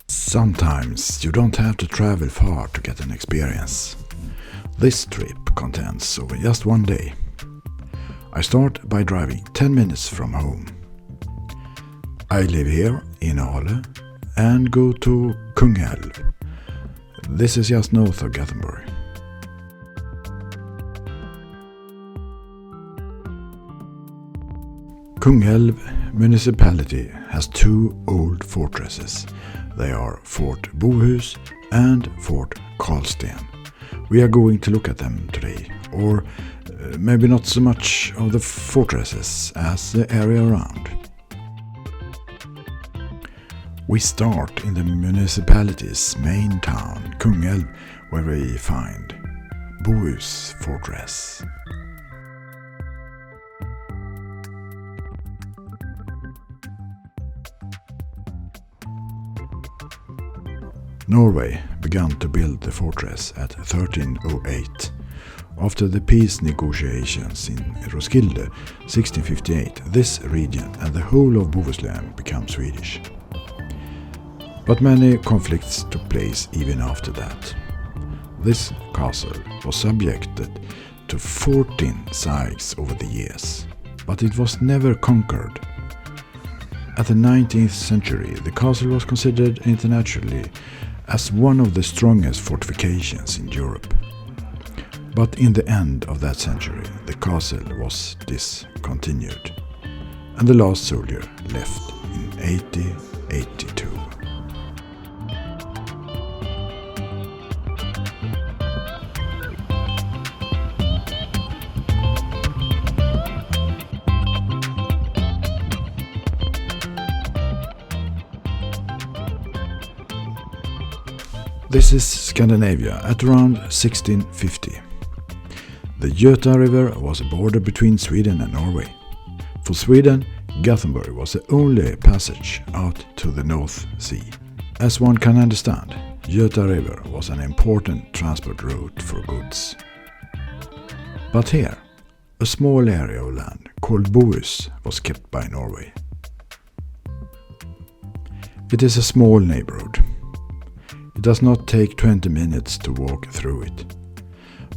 Sometimes you don't have to travel far to get an experience. This trip contents over just one day. I start by driving 10 minutes from home. I live here in Ale and go to Kungälv. This is just north of Gothenburg. Kungälv municipality has two old fortresses. They are Fort Bohus and Fort Carlsten. We are going to look at them today, or maybe not so much of the fortresses as the area around. We start in the municipality's main town, Kungälv, where we find Bohus fortress. Norway began to build the fortress at 1308. After the peace negotiations in Roskilde 1658, this region and the whole of Bohuslän became Swedish. But many conflicts took place even after that. This castle was subjected to 14 sieges over the years, but it was never conquered. At the 19th century, the castle was considered internationally as one of the strongest fortifications in Europe. But in the end of that century, the castle was discontinued, and the last soldier left in 1882. This is Scandinavia at around 1650. The Göta River was a border between Sweden and Norway. For Sweden, Gothenburg was the only passage out to the North Sea. As one can understand, Göta River was an important transport route for goods. But here, a small area of land called Bohus was kept by Norway. It is a small neighborhood. It does not take 20 minutes to walk through it.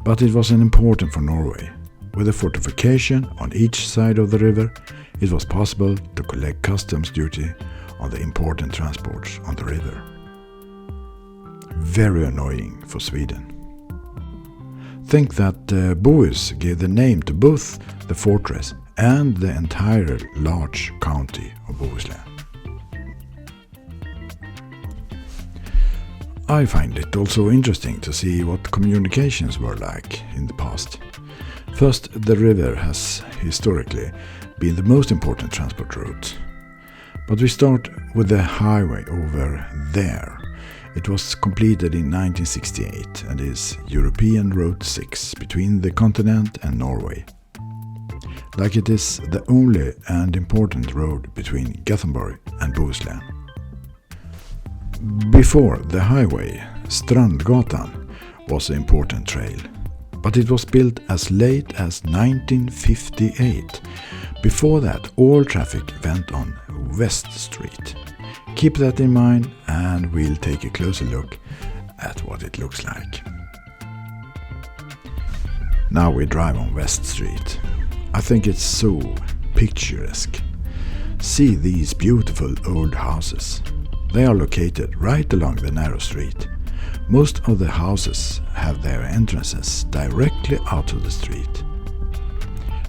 But it was important for Norway. With a fortification on each side of the river, it was possible to collect customs duty on the important transports on the river. Very annoying for Sweden. Think that Bohus gave the name to both the fortress and the entire large county of Bohuslän. I find it also interesting to see what communications were like in the past. First, the river has historically been the most important transport route. But we start with the highway over there. It was completed in 1968 and is European Route 6 between the continent and Norway. Like it is the only and important road between Gothenburg and Bohuslän. Before the highway, Strandgatan was an important trail, but it was built as late as 1958. Before that, all traffic went on West Street. Keep that in mind and we'll take a closer look at what it looks like. Now we drive on West Street. I think it's so picturesque. See these beautiful old houses. They are located right along the narrow street. Most of the houses have their entrances directly out of the street.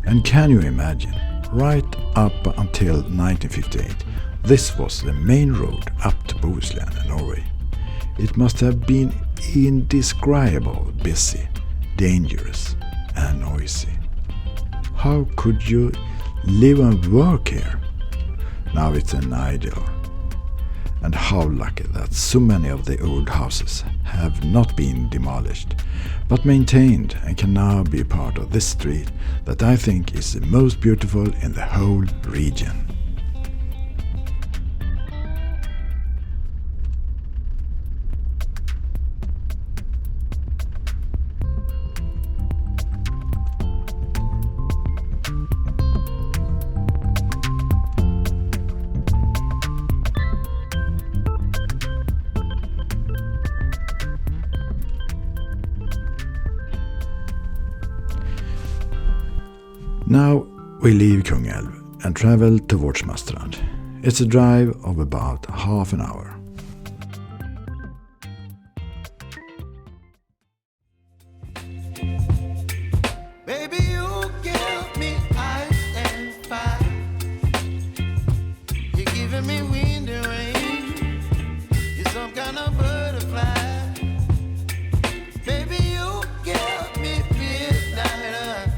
And can you imagine, right up until 1958, this was the main road up to Bohuslän and Norway. It must have been indescribable busy, dangerous and noisy. How could you live and work here? Now it's an ideal. And how lucky that so many of the old houses have not been demolished, but maintained and can now be part of this street that I think is the most beautiful in the whole region. Now we leave Kungälv and travel towards Marstrand. It's a drive of about half an hour. Baby, you give me ice and fire. You're giving me wind and rain. You're some kind of butterfly. Baby, you give me midnight.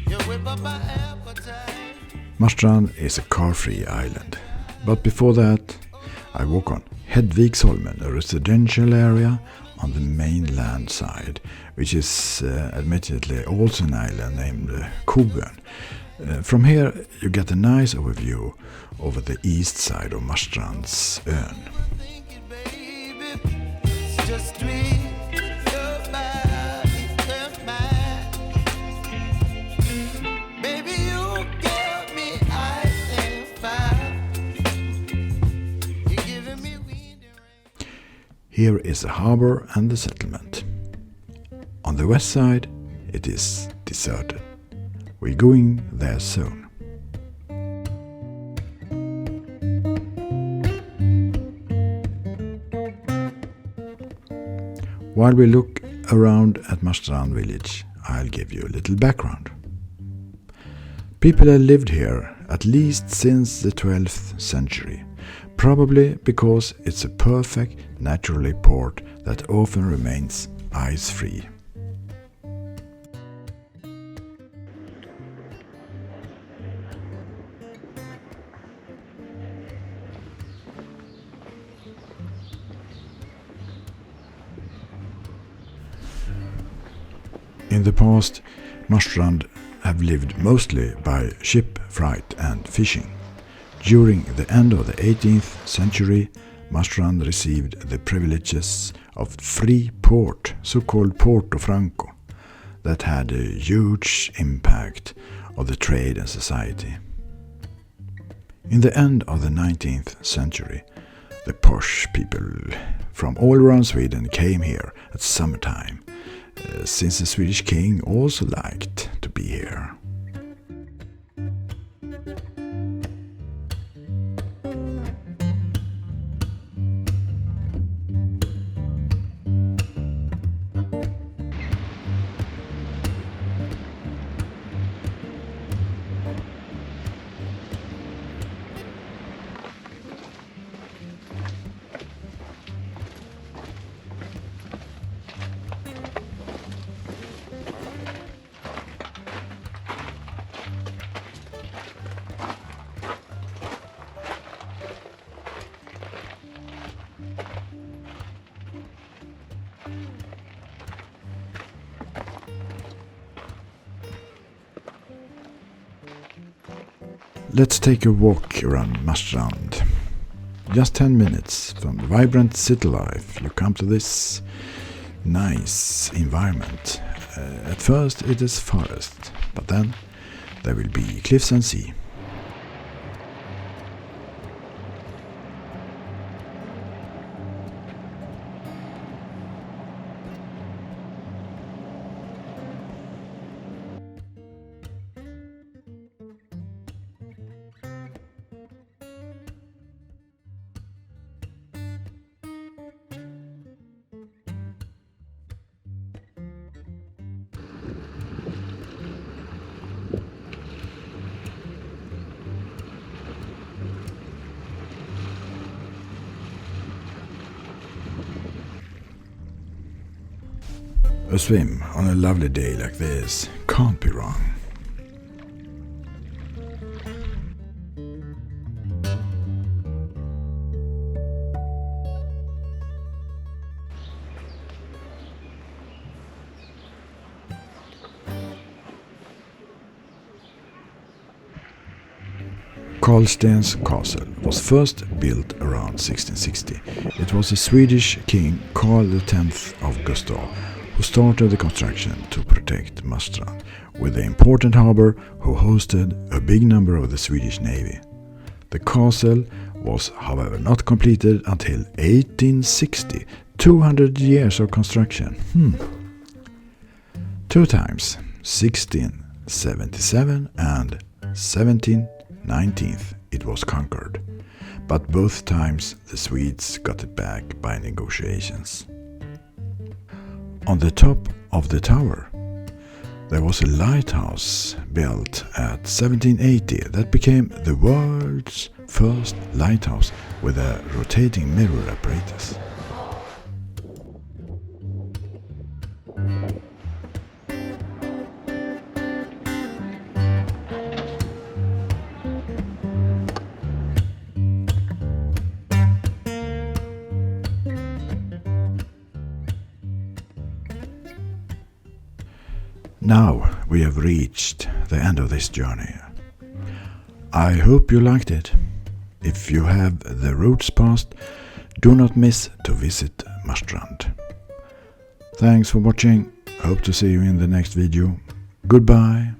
You whip up my appetite. Marstrand is a car-free island, but before that I walk on Hedvigsholmen, a residential area on the mainland side, which is admittedly also an island named Kungälv. From here you get a nice overview over the east side of Marstrands ön. Here is the harbour and the settlement. On the west side it is deserted. We're going there soon. While we look around at Marstrand village, I'll give you a little background. People have lived here at least since the 12th century. Probably because it's a perfect naturally port that often remains ice-free. In the past, Marstrand have lived mostly by ship freight and fishing. During the end of the 18th century, Marstrand received the privileges of free port, so-called Porto Franco, that had a huge impact on the trade and society. In the end of the 19th century, the posh people from all around Sweden came here at summertime, since the Swedish king also liked to be here. Let's take a walk around Marstrand. Just 10 minutes from the vibrant city life you come to this nice environment. At first it is forest, but then there will be cliffs and sea. A swim on a lovely day like this can't be wrong. Carlsten's castle was first built around 1660. It was the Swedish king Carl X of Gustav who started the construction to protect Marstrand, with the important harbour who hosted a big number of the Swedish navy. The castle was however not completed until 1860, 200 years of construction. 2 times 1677 and 1719 it was conquered, but both times the Swedes got it back by negotiations. On the top of the tower there was a lighthouse built at 1780 that became the world's first lighthouse with a rotating mirror apparatus. Now we have reached the end of this journey. I hope you liked it. If you have the routes passed, do not miss to visit Marstrand. Thanks for watching. Hope to see you in the next video. Goodbye.